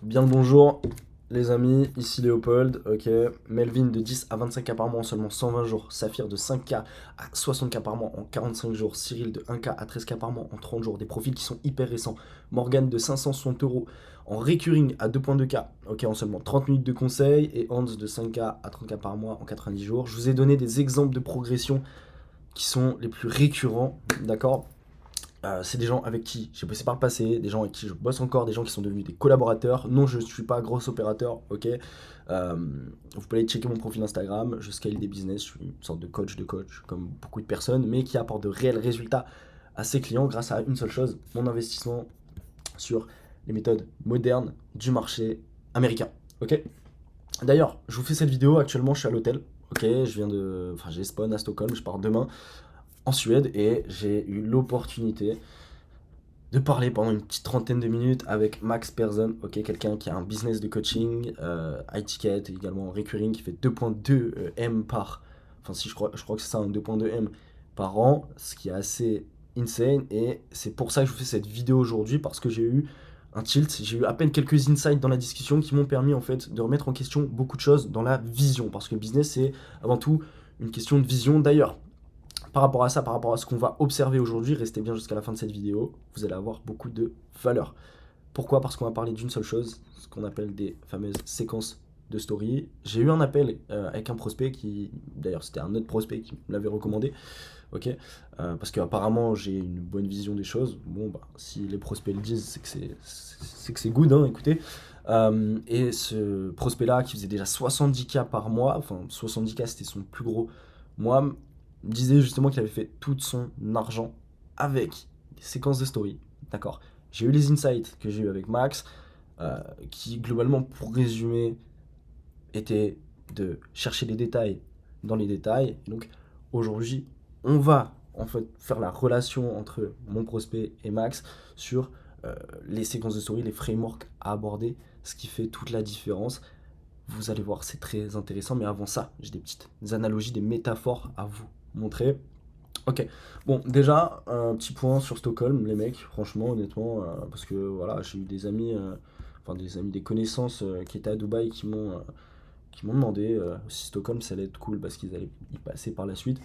Bien le bonjour, les amis, ici Léopold, ok. Melvin de 10 à 25K par mois en seulement 120 jours. Saphir de 5K à 60K par mois en 45 jours. Cyril de 1K à 13K par mois en 30 jours. Des profils qui sont hyper récents. Morgan de 560 euros en recurring à 2.2K, ok, en seulement 30 minutes de conseil. Et Hans de 5K à 30K par mois en 90 jours. Je vous ai donné des exemples de progression qui sont les plus récurrents, d'accord. C'est des gens avec qui j'ai bossé par le passé, des gens avec qui je bosse encore, des gens qui sont devenus des collaborateurs. Non, je ne suis pas gros opérateur, ok. Euh, Vous pouvez aller checker mon profil Instagram, je scale des business, je suis une sorte de coach, comme beaucoup de personnes, mais qui apporte de réels résultats à ses clients grâce à une seule chose, mon investissement sur les méthodes modernes du marché américain, ok. D'ailleurs, je vous fais cette vidéo, actuellement je suis à l'hôtel, ok, j'ai spawn à Stockholm, je pars demain en Suède et j'ai eu l'opportunité de parler pendant une petite trentaine de minutes avec Max Persson, ok, quelqu'un qui a un business de coaching, high ticket, également recurring, qui fait 2.2 M par, enfin si je crois que c'est ça, 2.2 M par an, ce qui est assez insane, et c'est pour ça que je vous fais cette vidéo aujourd'hui, parce que j'ai eu un tilt, j'ai eu à peine quelques insights dans la discussion qui m'ont permis en fait de remettre en question beaucoup de choses dans la vision, parce que le business c'est avant tout une question de vision. D'ailleurs, par rapport à ça, par rapport à ce qu'on va observer aujourd'hui, restez bien jusqu'à la fin de cette vidéo, vous allez avoir beaucoup de valeur. Pourquoi? Parce qu'on va parler d'une seule chose, ce qu'on appelle des fameuses séquences de story. J'ai eu un appel avec un prospect qui, d'ailleurs c'était un autre prospect qui me l'avait recommandé, ok. Parce qu'apparemment j'ai une bonne vision des choses. Bon, bah, si les prospects le disent, c'est que c'est good, hein, écoutez. Et ce prospect-là qui faisait déjà 70K par mois, enfin 70K c'était son plus gros mois, disait justement qu'il avait fait tout son argent avec des séquences de story, d'accord. J'ai eu les insights que j'ai eu avec Max, qui globalement, pour résumer, étaient de chercher les détails dans les détails. Et donc aujourd'hui, on va en fait faire la relation entre mon prospect et Max sur les séquences de story, les frameworks à aborder, ce qui fait toute la différence. Vous allez voir, c'est très intéressant, mais avant ça, j'ai des petites analogies, des métaphores à vous montrer. Ok, bon, déjà, un petit point sur Stockholm, les mecs, franchement, honnêtement, parce que voilà, j'ai eu des amis, enfin des amis, des connaissances qui étaient à Dubaï qui m'ont demandé si Stockholm ça allait être cool parce qu'ils allaient y passer par la suite.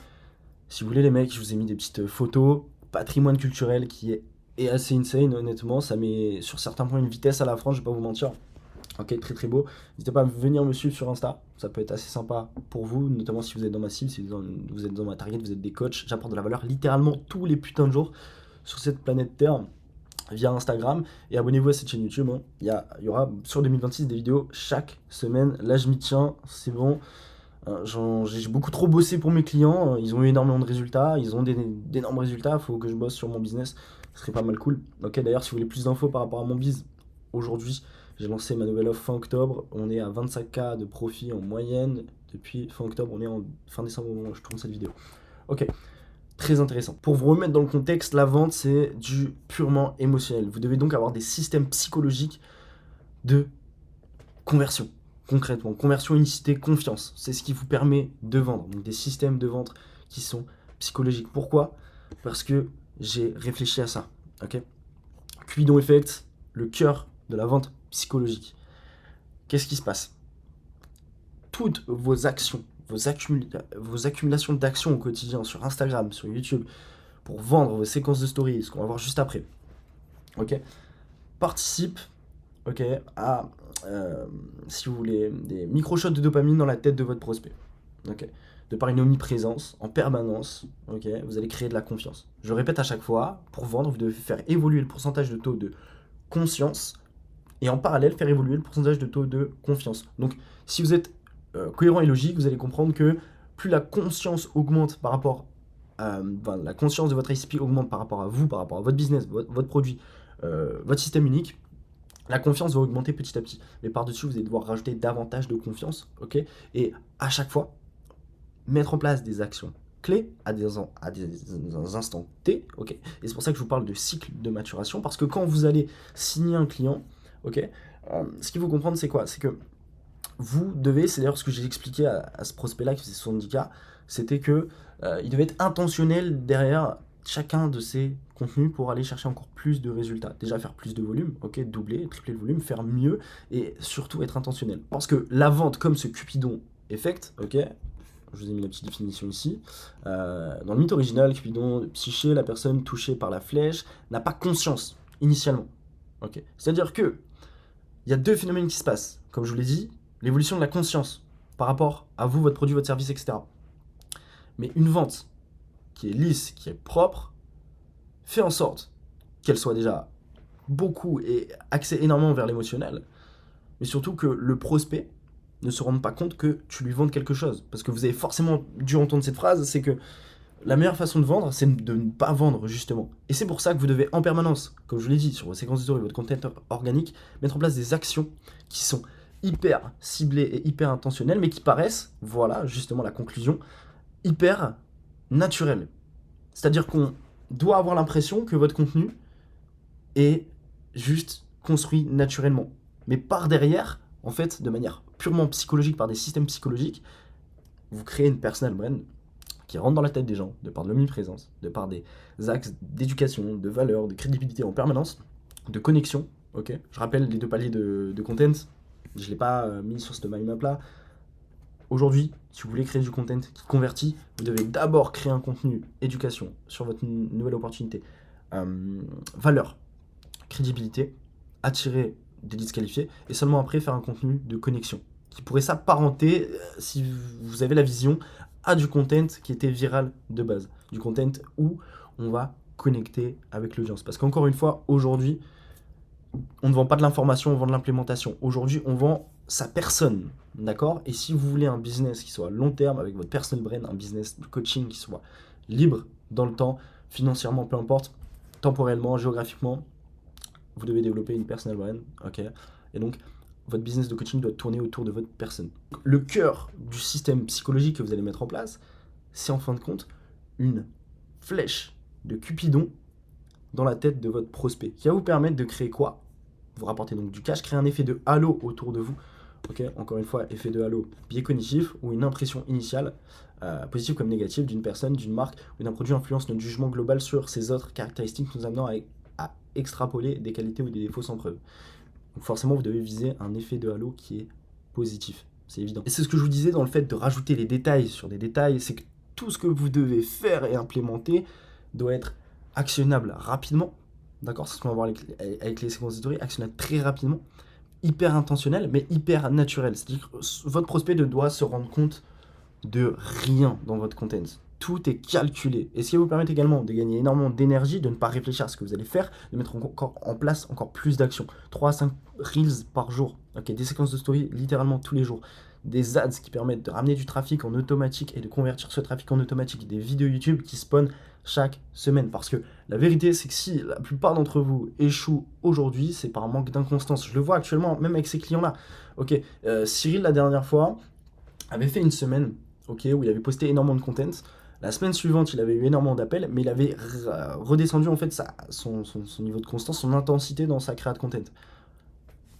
Si vous voulez, les mecs, je vous ai mis des petites photos, patrimoine culturel qui est assez insane, honnêtement, ça met sur certains points une vitesse à la France, je vais pas vous mentir. Ok, très très beau. N'hésitez pas à venir me suivre sur Insta. Ça peut être assez sympa pour vous, notamment si vous êtes dans ma cible, si vous êtes dans ma target, vous êtes des coachs. J'apporte de la valeur littéralement tous les putains de jours sur cette planète Terre via Instagram. Et abonnez-vous à cette chaîne YouTube, hein. Il y aura sur 2026 des vidéos chaque semaine. Là, je m'y tiens, c'est bon. J'ai beaucoup trop bossé pour mes clients. Ils ont eu énormément de résultats. Ils ont d'énormes résultats. Il faut que je bosse sur mon business. Ce serait pas mal cool. Ok, d'ailleurs, si vous voulez plus d'infos par rapport à mon biz, aujourd'hui, j'ai lancé ma nouvelle offre fin octobre. On est à 25K de profit en moyenne. Depuis fin octobre, on est en fin décembre au moment où je tourne cette vidéo. Ok, très intéressant. Pour vous remettre dans le contexte, la vente, c'est du purement émotionnel. Vous devez donc avoir des systèmes psychologiques de conversion. Concrètement, conversion, unicité, confiance. C'est ce qui vous permet de vendre. Donc des systèmes de vente qui sont psychologiques. Pourquoi? Parce que j'ai réfléchi à ça. Ok. Cupidon Effect, le cœur de la vente psychologique. Qu'est-ce qui se passe? Toutes vos actions, vos accumulations d'actions au quotidien sur Instagram, sur YouTube, pour vendre vos séquences de stories, ce qu'on va voir juste après, ok, participent, ok, à, si vous voulez, des micro-shots de dopamine dans la tête de votre prospect, ok. De par une omniprésence, en permanence, ok, vous allez créer de la confiance. Je répète à chaque fois, pour vendre, vous devez faire évoluer le pourcentage de taux de conscience et en parallèle faire évoluer le pourcentage de taux de confiance. Donc, si vous êtes cohérent et logique, vous allez comprendre que plus la conscience augmente par rapport à, enfin, la conscience de votre ICP augmente par rapport à vous, par rapport à votre business, votre produit, votre système unique, la confiance va augmenter petit à petit. Mais par-dessus, vous allez devoir rajouter davantage de confiance, ok. Et à chaque fois, mettre en place des actions clés à des instants T, ok. Et c'est pour ça que je vous parle de cycle de maturation, parce que quand vous allez signer un client, ok, ce qu'il faut comprendre, c'est quoi? C'est que vous devez, c'est d'ailleurs ce que j'ai expliqué à ce prospect-là qui faisait 70K, c'était que il devait être intentionnel derrière chacun de ses contenu pour aller chercher encore plus de résultats. Déjà faire plus de volume, ok, doubler, tripler le volume, faire mieux et surtout être intentionnel. Parce que la vente, comme ce Cupidon effect, ok, je vous ai mis la petite définition ici. Dans le mythe original, Cupidon, psyché, la personne touchée par la flèche, n'a pas conscience initialement. Ok. C'est-à-dire que il y a deux phénomènes qui se passent. Comme je vous l'ai dit, l'évolution de la conscience par rapport à vous, votre produit, votre service, etc. Mais une vente qui est lisse, qui est propre, fait en sorte qu'elle soit déjà beaucoup et axée énormément vers l'émotionnel, mais surtout que le prospect ne se rende pas compte que tu lui vendes quelque chose. Parce que vous avez forcément dû entendre cette phrase, c'est que la meilleure façon de vendre, c'est de ne pas vendre, justement. Et c'est pour ça que vous devez en permanence, comme je vous l'ai dit, sur vos séquences de story, votre content organique, mettre en place des actions qui sont hyper ciblées et hyper intentionnelles, mais qui paraissent, voilà, justement la conclusion, hyper naturelles. C'est-à-dire qu'on doit avoir l'impression que votre contenu est juste construit naturellement. Mais par derrière, en fait, de manière purement psychologique, par des systèmes psychologiques, vous créez une personal brand qui rentre dans la tête des gens, de par de l'omniprésence, de par des axes d'éducation, de valeur, de crédibilité en permanence, de connexion, ok. Je rappelle les deux paliers de content, je ne l'ai pas mis sur cette mind map là. Aujourd'hui, si vous voulez créer du content qui convertit, vous devez d'abord créer un contenu éducation sur votre nouvelle opportunité, valeur, crédibilité, attirer des leads qualifiés, et seulement après faire un contenu de connexion qui pourrait s'apparenter, si vous avez la vision, à du content qui était viral de base, du content où on va connecter avec l'audience. Parce qu'encore une fois, aujourd'hui, on ne vend pas de l'information, on vend de l'implémentation. Aujourd'hui, on vend sa personne, d'accord? Et si vous voulez un business qui soit long terme, avec votre personal brand, un business de coaching qui soit libre dans le temps, financièrement, peu importe, temporellement, géographiquement, vous devez développer une personal brand, ok? Et donc, votre business de coaching doit tourner autour de votre personne. Le cœur du système psychologique que vous allez mettre en place, c'est en fin de compte une flèche de Cupidon dans la tête de votre prospect, qui va vous permettre de créer quoi? Vous rapportez donc du cash, créer un effet de halo autour de vous. Ok, encore une fois, effet de halo, biais cognitif ou une impression initiale, positive comme négative, d'une personne, d'une marque ou d'un produit influence notre jugement global sur ses autres caractéristiques, nous amenant à extrapoler des qualités ou des défauts sans preuve. Donc forcément, vous devez viser un effet de halo qui est positif, c'est évident. Et c'est ce que je vous disais dans le fait de rajouter les détails sur des détails, c'est que tout ce que vous devez faire et implémenter doit être actionnable rapidement, d'accord? C'est ce qu'on va voir avec les séquences de story, actionnable très rapidement, hyper intentionnel, mais hyper naturel. C'est-à-dire que votre prospect doit se rendre compte de rien dans votre content. Tout est calculé. Et ce qui va vous permettre également de gagner énormément d'énergie, de ne pas réfléchir à ce que vous allez faire, de mettre encore en place encore plus d'actions. 3 à 5 reels par jour, okay, des séquences de story littéralement tous les jours. Des ads qui permettent de ramener du trafic en automatique et de convertir ce trafic en automatique. Des vidéos YouTube qui spawnent chaque semaine. Parce que la vérité, c'est que si la plupart d'entre vous échouent aujourd'hui, c'est par manque d'inconstance. Je le vois actuellement, même avec ces clients-là. Ok, Cyril, la dernière fois, avait fait une semaine, ok, où il avait posté énormément de content. La semaine suivante, il avait eu énormément d'appels, mais il avait redescendu en fait son niveau de constance, son intensité dans sa créa de content.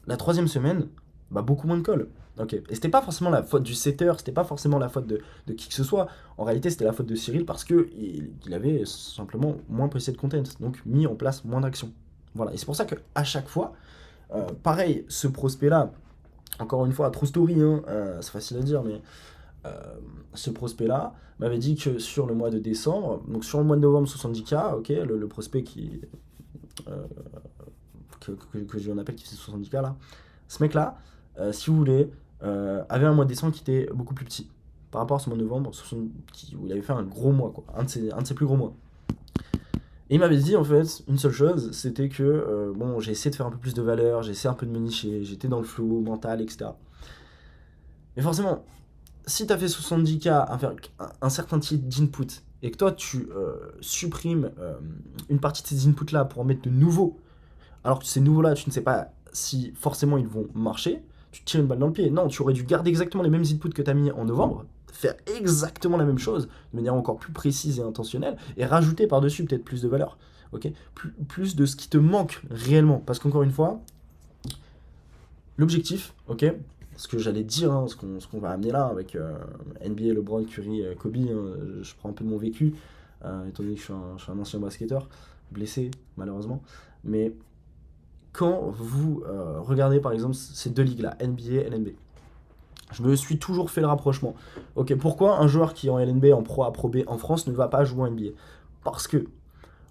La troisième semaine, bah, beaucoup moins de calls. Ok. Et c'était pas forcément la faute du setter, c'était pas forcément la faute de qui que ce soit. En réalité, c'était la faute de Cyril parce que il avait simplement moins posté de content, donc mis en place moins d'actions. Voilà. Et c'est pour ça que à chaque fois, pareil, ce prospect-là, encore une fois, true story, hein, c'est facile à dire, mais ce prospect-là m'avait dit que sur le mois de décembre, donc sur le mois de novembre 70K, ok, le prospect qui que je lui en appelle qui faisait 70K là, ce mec-là, si vous voulez, avait un mois de décembre qui était beaucoup plus petit par rapport à ce mois de novembre où il avait fait un gros mois, quoi, un de ses plus gros mois. Et il m'avait dit en fait une seule chose, c'était que bon, j'ai essayé de faire un peu plus de valeur, j'ai essayé un peu de me nicher, j'étais dans le flow mental, etc. Mais forcément, si tu as fait 70K avec un certain type d'input et que toi tu supprimes une partie de ces inputs là pour en mettre de nouveaux, alors que ces nouveaux là tu ne sais pas si forcément ils vont marcher, tu te tires une balle dans le pied. Non, tu aurais dû garder exactement les mêmes inputs que tu as mis en novembre, faire exactement la même chose de manière encore plus précise et intentionnelle et rajouter par-dessus peut-être plus de valeur, ok, plus de ce qui te manque réellement. Parce qu'encore une fois, l'objectif, ok, ce que j'allais dire, hein, ce qu'on va amener là avec NBA, LeBron, Curry, Kobe, hein, je prends un peu de mon vécu, étant donné que je suis un ancien basketteur. blessé malheureusement. Mais quand vous regardez par exemple ces deux ligues-là, NBA et LNB, je me suis toujours fait le rapprochement. Ok, pourquoi un joueur qui est en LNB, en Pro A, Pro B en France ne va pas jouer en NBA? Parce que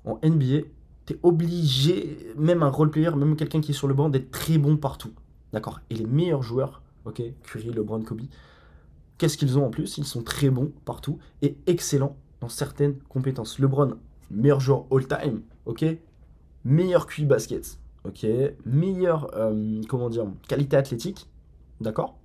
en NBA, t'es obligé, même un role player, même quelqu'un qui est sur le banc, d'être très bon partout. D'accord? Et les meilleurs joueurs, ok, Curry, LeBron, Kobe, qu'est-ce qu'ils ont en plus? Ils sont très bons partout et excellents dans certaines compétences. LeBron, meilleur joueur all-time, ok? Meilleur QI basket, ok? Meilleure, comment dire, qualité athlétique, d'accord?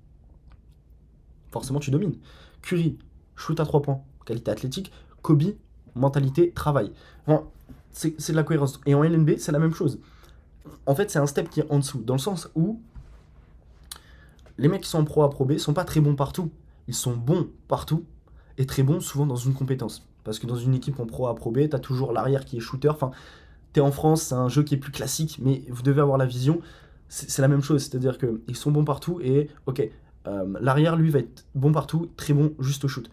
Forcément, tu domines. Curry, shoot à 3 points, qualité athlétique. Kobe, mentalité, travail. Enfin, c'est de la cohérence. Et en LNB, c'est la même chose. En fait, c'est un step qui est en dessous, dans le sens où les mecs qui sont en Pro A, Pro B sont pas très bons partout. Ils sont bons partout et très bons souvent dans une compétence. Parce que dans une équipe en Pro A, Pro B, t'as toujours l'arrière qui est shooter. Enfin, t'es en France, c'est un jeu qui est plus classique, mais vous devez avoir la vision. C'est la même chose, c'est-à-dire qu'ils sont bons partout et, ok, l'arrière, lui, va être bon partout, très bon juste au shoot.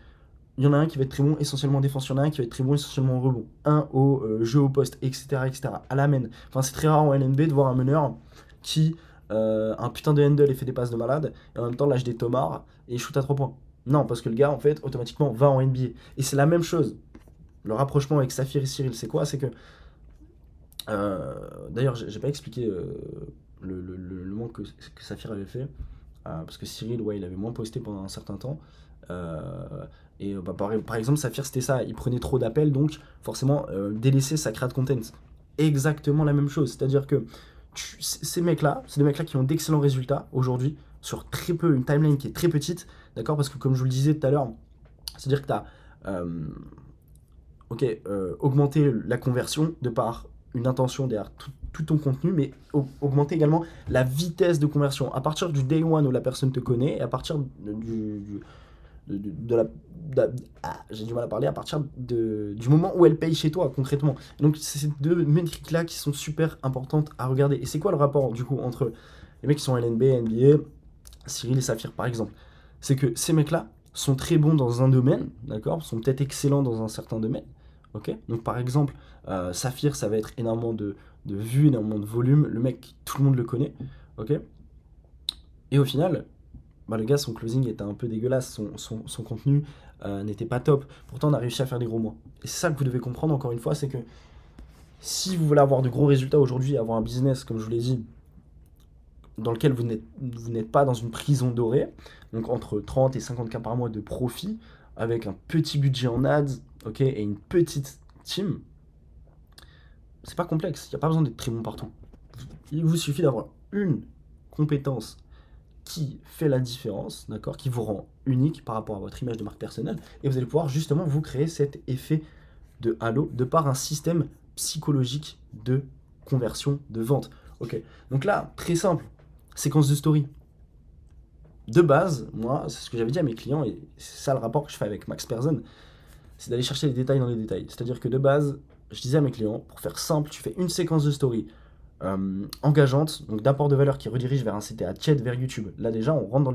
Il y en a un qui va être très bon essentiellement en défense, il y en a un qui va être très bon essentiellement en rebond, un au jeu au poste, etc., etc., à la main. Enfin, c'est très rare en LNB de voir un meneur qui un putain de handle et fait des passes de malade, et en même temps lâche des tomards et shoot à 3 points. Non, parce que le gars, en fait, automatiquement, va en NBA. Et c'est la même chose. Le rapprochement avec Saphir et Cyril, c'est quoi? C'est que d'ailleurs, j'ai pas expliqué le manque que Saphir avait fait, parce que Cyril, ouais, il avait moins posté pendant un certain temps. Et bah, par exemple, Saphir, c'était ça, il prenait trop d'appels, donc forcément, délaisser sa créa de content. Exactement la même chose, c'est-à-dire que ces mecs-là, c'est des mecs-là qui ont d'excellents résultats aujourd'hui, sur très peu, une timeline qui est très petite, d'accord? Parce que comme je vous le disais tout à l'heure, c'est-à-dire que tu as augmenté la conversion de par une intention derrière tout ton contenu, mais augmenter également la vitesse de conversion. À partir du day one où la personne te connaît, et à partir de la. J'ai du mal à parler, à partir du moment où elle paye chez toi, concrètement. Donc, c'est ces deux métriques-là qui sont super importantes à regarder. Et c'est quoi le rapport, du coup, entre les mecs qui sont LNB, NBA, Cyril et Saphir, par exemple? C'est que ces mecs-là sont très bons dans un domaine, d'accord? Sont peut-être excellents dans un certain domaine, ok? Donc, par exemple, Saphir, ça va être énormément de vues, énormément de volume. Le mec, tout le monde le connaît, ok? Et au final, bah, le gars, son closing était un peu dégueulasse, son contenu n'était pas top. Pourtant, on a réussi à faire des gros mois. Et c'est ça que vous devez comprendre, encore une fois, c'est que si vous voulez avoir de gros résultats aujourd'hui, avoir un business, comme je vous l'ai dit, dans lequel vous n'êtes pas dans une prison dorée, donc entre 30 et 50K par mois de profit, avec un petit budget en ads, ok, et une petite team, c'est pas complexe, il n'y a pas besoin d'être très bon partout. Il vous suffit d'avoir une compétence qui fait la différence, d'accord, qui vous rend unique par rapport à votre image de marque personnelle, et vous allez pouvoir justement vous créer cet effet de halo de par un système psychologique de conversion, de vente. Ok, donc là, très simple, séquence de story. De base, moi, c'est ce que j'avais dit à mes clients, et c'est ça le rapport que je fais avec Max Persson, c'est d'aller chercher les détails dans les détails. C'est-à-dire que de base, je disais à mes clients, pour faire simple, tu fais une séquence de story engageante, donc d'apport de valeur qui redirige vers un CTA chat, vers YouTube. Là déjà, on rentre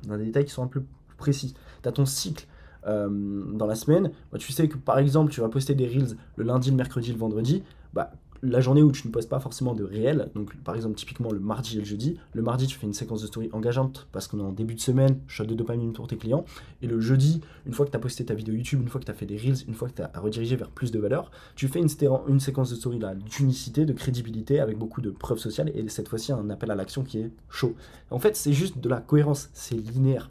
dans les détails qui sont un peu plus précis. Tu as ton cycle dans la semaine. Bah, tu sais que par exemple, tu vas poster des reels le lundi, le mercredi, le vendredi. Bah, la journée où tu ne postes pas forcément de réel, donc par exemple typiquement le mardi et le jeudi, le mardi tu fais une séquence de story engageante parce qu'on est en début de semaine, shot de dopamine pour tes clients, et le jeudi, une fois que tu as posté ta vidéo YouTube, une fois que tu as fait des reels, une fois que tu as redirigé vers plus de valeur, tu fais une séquence de story là, d'unicité, de crédibilité, avec beaucoup de preuves sociales, et cette fois-ci un appel à l'action qui est chaud. En fait, c'est juste de la cohérence, c'est linéaire.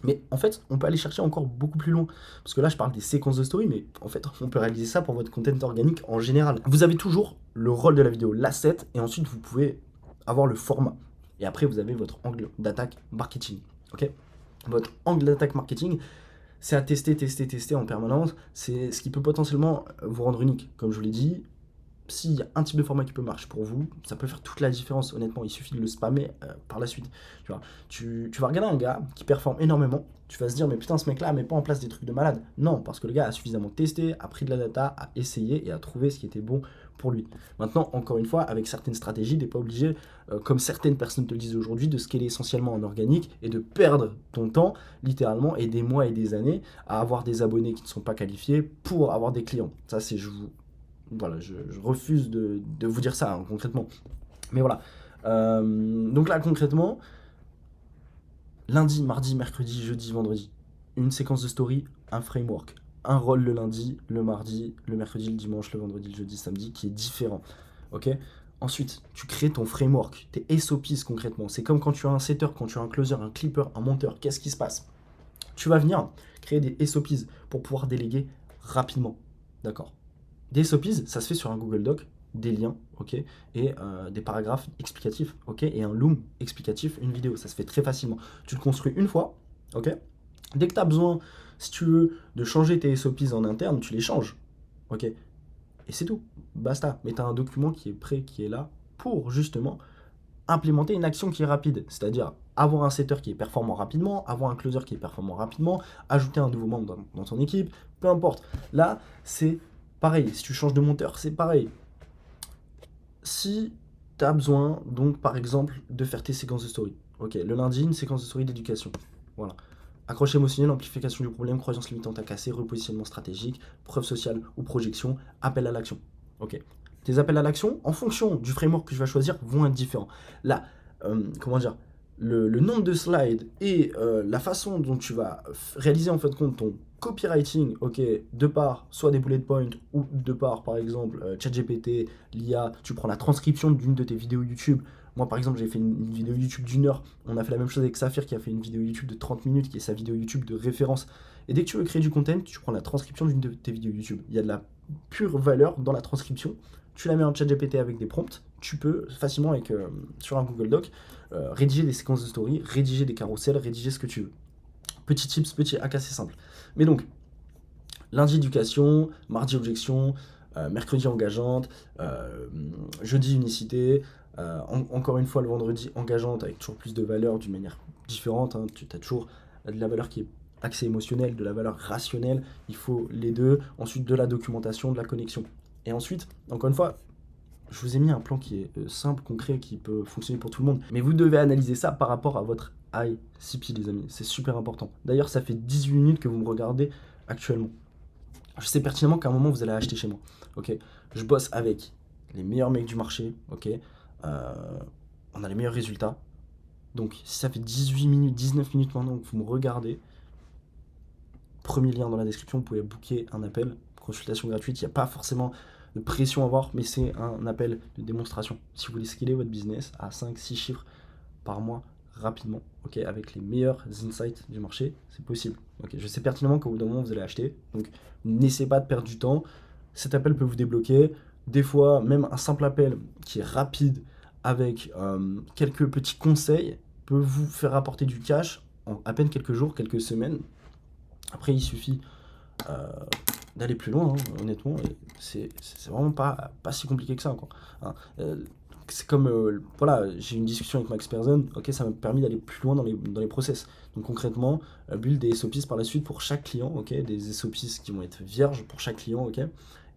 Mais en fait, on peut aller chercher encore beaucoup plus loin. Parce que là, je parle des séquences de story, mais en fait, on peut réaliser ça pour votre content organique en général. Vous avez toujours le rôle de la vidéo, l'asset, et ensuite, vous pouvez avoir le format. Et après, vous avez votre angle d'attaque marketing. Ok? Votre angle d'attaque marketing, c'est à tester en permanence. C'est ce qui peut potentiellement vous rendre unique. Comme je vous l'ai dit, s'il y a un type de format qui peut marcher pour vous, ça peut faire toute la différence, honnêtement. Il suffit de le spammer par la suite. Tu vas regarder un gars qui performe énormément, tu vas se dire, mais putain, ce mec-là met pas en place des trucs de malade. Non, parce que le gars a suffisamment testé, a pris de la data, a essayé et a trouvé ce qui était bon pour lui. Maintenant, encore une fois, avec certaines stratégies, t'es pas obligé, comme certaines personnes te le disent aujourd'hui, de scaler essentiellement en organique et de perdre ton temps, littéralement, et des mois et des années à avoir des abonnés qui ne sont pas qualifiés pour avoir des clients. Ça, c'est, Voilà, je refuse de vous dire ça, hein, concrètement. Mais voilà. Donc là, concrètement, lundi, mardi, mercredi, jeudi, vendredi, une séquence de story, un framework. Un rôle le lundi, le mardi, le mercredi, le dimanche, le vendredi, le jeudi, samedi, qui est différent. Ok. Ensuite, tu crées ton framework, tes SOPs concrètement. C'est comme quand tu as un setter, quand tu as un closer, un clipper, un monteur. Qu'est-ce qui se passe? Tu vas venir créer des SOPs pour pouvoir déléguer rapidement. D'accord. Des SOPs, ça se fait sur un Google Doc, des liens, ok, et des paragraphes explicatifs, ok, et un loom explicatif, une vidéo. Ça se fait très facilement. Tu le construis une fois, ok. Dès que tu as besoin, si tu veux, de changer tes SOPs en interne, tu les changes, ok. Et c'est tout, basta. Mais tu as un document qui est prêt, qui est là pour justement implémenter une action qui est rapide, c'est-à-dire avoir un setter qui est performant rapidement, avoir un closer qui est performant rapidement, ajouter un nouveau membre dans ton équipe, peu importe. Là, c'est pareil, si tu changes de monteur, c'est pareil. Si tu as besoin, donc par exemple, de faire tes séquences de story, ok, le lundi, une séquence de story d'éducation, voilà. Accroche émotionnel, amplification du problème, croyance limitante à casser, repositionnement stratégique, preuve sociale ou projection, appel à l'action. Ok. Tes appels à l'action, en fonction du framework que je vais choisir, vont être différents. Là, comment dire, le nombre de slides et la façon dont tu vas réaliser en fait compte ton copywriting, ok, de par soit des bullet points ou de par par exemple ChatGPT, l'IA, tu prends la transcription d'une de tes vidéos YouTube. Moi par exemple j'ai fait une vidéo YouTube d'une heure, on a fait la même chose avec Saphir qui a fait une vidéo YouTube de 30 minutes qui est sa vidéo YouTube de référence. Et dès que tu veux créer du content, tu prends la transcription d'une de tes vidéos YouTube. Il y a de la pure valeur dans la transcription. Tu la mets en ChatGPT avec des prompts, tu peux facilement avec, sur un Google Doc rédiger des séquences de story, rédiger des carousels, rédiger ce que tu veux. Petit tips, petit hack assez simple. Mais donc, lundi éducation, mardi objection, mercredi engageante, jeudi unicité, encore une fois le vendredi engageante avec toujours plus de valeur d'une manière différente. Hein. Tu as toujours de la valeur qui est axée émotionnelle, de la valeur rationnelle, il faut les deux. Ensuite de la documentation, de la connexion. Et ensuite, encore une fois, je vous ai mis un plan qui est simple, concret, qui peut fonctionner pour tout le monde. Mais vous devez analyser ça par rapport à votre ICP, les amis. C'est super important. D'ailleurs, ça fait 18 minutes que vous me regardez actuellement. Je sais pertinemment qu'à un moment, vous allez acheter chez moi. Ok. Je bosse avec les meilleurs mecs du marché. Ok. On a les meilleurs résultats. Donc, si ça fait 18 minutes, 19 minutes maintenant que vous me regardez, premier lien dans la description, vous pouvez booker un appel, consultation gratuite. Il n'y a pas forcément de pression à avoir, mais c'est un appel de démonstration. Si vous voulez scaler votre business à 5-6 chiffres par mois rapidement, ok, avec les meilleurs insights du marché, c'est possible. Ok, je sais pertinemment qu'au bout d'un moment, vous allez acheter, donc n'essayez pas de perdre du temps. Cet appel peut vous débloquer. Des fois, même un simple appel qui est rapide avec quelques petits conseils peut vous faire apporter du cash en à peine quelques jours, quelques semaines. Après, il suffit d'aller plus loin, hein, honnêtement, et c'est vraiment pas si compliqué que ça, quoi. Hein. C'est comme, voilà, j'ai eu une discussion avec Max Persson, ok, ça m'a permis d'aller plus loin dans les process. Donc concrètement, build des SOPs par la suite pour chaque client, ok, des SOPs qui vont être vierges pour chaque client, ok,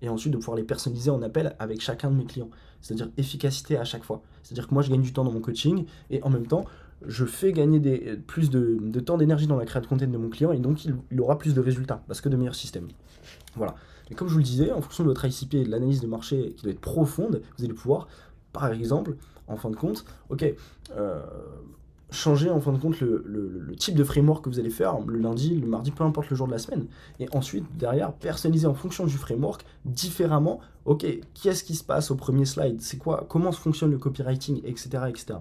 et ensuite de pouvoir les personnaliser en appel avec chacun de mes clients. C'est-à-dire efficacité à chaque fois. C'est-à-dire que moi, je gagne du temps dans mon coaching, et en même temps, je fais gagner plus de temps, d'énergie dans la création de contenu de mon client, et donc il aura plus de résultats, parce que de meilleurs systèmes. Voilà. Et comme je vous le disais, en fonction de votre ICP et de l'analyse de marché qui doit être profonde, vous allez pouvoir, par exemple, en fin de compte, ok, changer en fin de compte le type de framework que vous allez faire le lundi, le mardi, peu importe le jour de la semaine. Et ensuite, derrière, personnaliser en fonction du framework différemment, ok, qu'est-ce qui se passe au premier slide, c'est quoi, comment fonctionne le copywriting, etc., etc.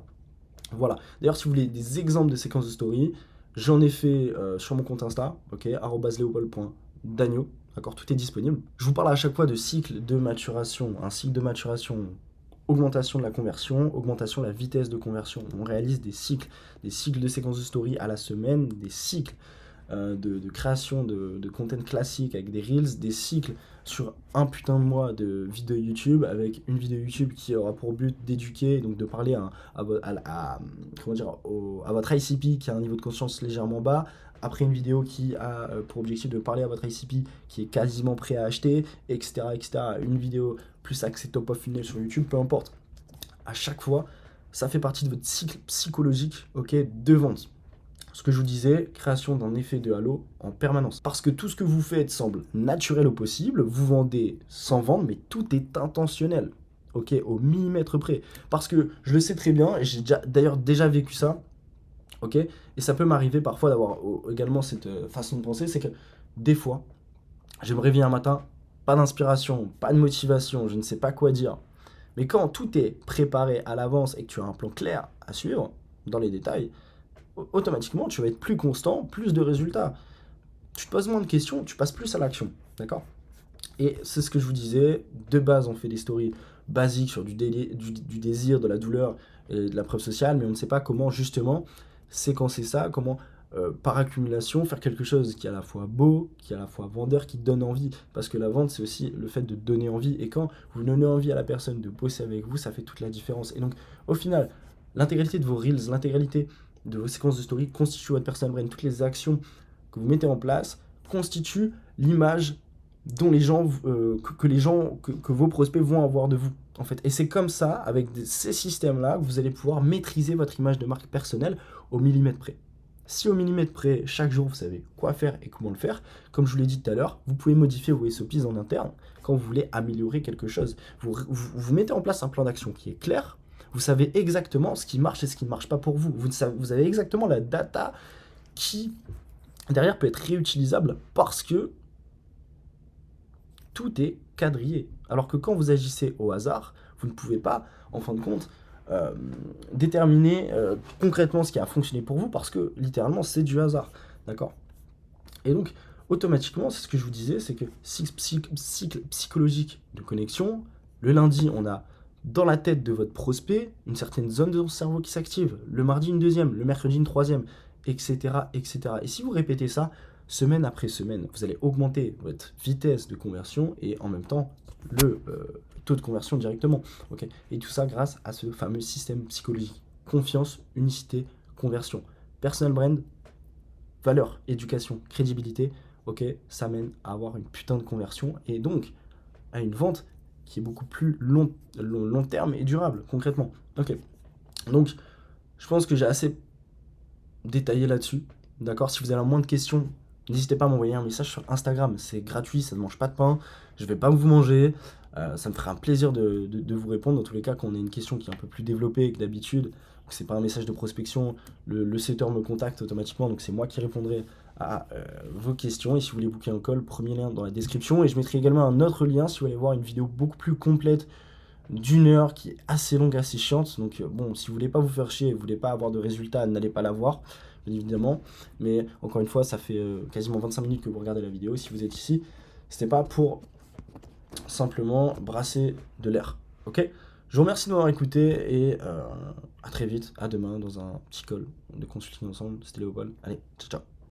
Voilà. D'ailleurs, si vous voulez des exemples de séquences de story, j'en ai fait sur mon compte Insta, ok, @leopold.dagno. D'accord, tout est disponible. Je vous parle à chaque fois de cycle de maturation. Un cycle de maturation, augmentation de la conversion, augmentation de la vitesse de conversion. On réalise des cycles de séquences de story à la semaine, des cycles de création de content classique avec des reels, des cycles sur un putain de mois de vidéos YouTube avec une vidéo YouTube qui aura pour but d'éduquer, donc de parler à votre ICP qui a un niveau de conscience légèrement bas. Après une vidéo qui a pour objectif de parler à votre ICP qui est quasiment prêt à acheter, etc., etc. Une vidéo plus axée top of funnel sur YouTube, peu importe. À chaque fois, ça fait partie de votre cycle psychologique, ok, de vente. ce que je vous disais, création d'un effet de halo en permanence. Parce que tout ce que vous faites semble naturel au possible, vous vendez sans vendre, mais tout est intentionnel, ok, au millimètre près. Parce que je le sais très bien, et j'ai d'ailleurs déjà vécu ça, ok, et ça peut m'arriver parfois d'avoir également cette façon de penser, c'est que des fois, je me réveille un matin, pas d'inspiration, pas de motivation, je ne sais pas quoi dire. Mais quand tout est préparé à l'avance et que tu as un plan clair à suivre, dans les détails, automatiquement, tu vas être plus constant, plus de résultats. Tu te poses moins de questions, tu passes plus à l'action. D'accord? Et c'est ce que je vous disais. De base, on fait des stories basiques sur du désir, de la douleur et de la preuve sociale, mais on ne sait pas comment justement séquencer ça, comment par accumulation faire quelque chose qui est à la fois beau, qui est à la fois vendeur, qui donne envie. Parce que la vente, c'est aussi le fait de donner envie. Et quand vous donnez envie à la personne de bosser avec vous, ça fait toute la différence. Et donc, au final, l'intégralité de vos reels, l'intégralité de vos séquences de story constitue votre personal brand. Toutes les actions que vous mettez en place constituent l'image dont les gens, que vos prospects vont avoir de vous, en fait. Et c'est comme ça, avec ces systèmes-là, que vous allez pouvoir maîtriser votre image de marque personnelle au millimètre près. Si au millimètre près, chaque jour, vous savez quoi faire et comment le faire, comme je vous l'ai dit tout à l'heure, vous pouvez modifier vos SOPs en interne quand vous voulez améliorer quelque chose. Vous mettez en place un plan d'action qui est clair, vous savez exactement ce qui marche et ce qui ne marche pas pour vous. Vous avez exactement la data qui, derrière, peut être réutilisable parce que tout est quadrillé. Alors que quand vous agissez au hasard, vous ne pouvez pas, en fin de compte, déterminer concrètement ce qui a fonctionné pour vous parce que littéralement c'est du hasard. D'accord? Et donc, automatiquement, c'est ce que je vous disais, c'est que cycle psychologique de connexion, le lundi, on a dans la tête de votre prospect une certaine zone de son cerveau qui s'active, le mardi une deuxième, le mercredi une troisième, etc., etc. Et si vous répétez ça semaine après semaine, vous allez augmenter votre vitesse de conversion et en même temps le taux de conversion directement. Okay, et tout ça grâce à ce fameux système psychologique. Confiance, unicité, conversion. Personal brand, valeur, éducation, crédibilité, ok, ça mène à avoir une putain de conversion et donc à une vente qui est beaucoup plus long terme et durable, concrètement. Ok, donc je pense que j'ai assez détaillé là-dessus, d'accord? Si vous avez moins de questions, n'hésitez pas à m'envoyer un message sur Instagram, c'est gratuit, ça ne mange pas de pain, je vais pas vous manger, ça me ferait un plaisir de vous répondre, dans tous les cas, quand on a une question qui est un peu plus développée que d'habitude, c'est pas un message de prospection, le setter me contacte automatiquement, donc c'est moi qui répondrai à vos questions, et si vous voulez booker un call, premier lien dans la description, et je mettrai également un autre lien si vous voulez voir une vidéo beaucoup plus complète d'une heure qui est assez longue, assez chiante, donc bon, si vous voulez pas vous faire chier, vous voulez pas avoir de résultats, n'allez pas la voir, bien évidemment, mais encore une fois, ça fait quasiment 25 minutes que vous regardez la vidéo, si vous êtes ici, c'était pas pour simplement brasser de l'air, ok? Je vous remercie de m'avoir écouté et à très vite, à demain dans un petit call de consulting ensemble. C'était Léopold. Allez, ciao ciao.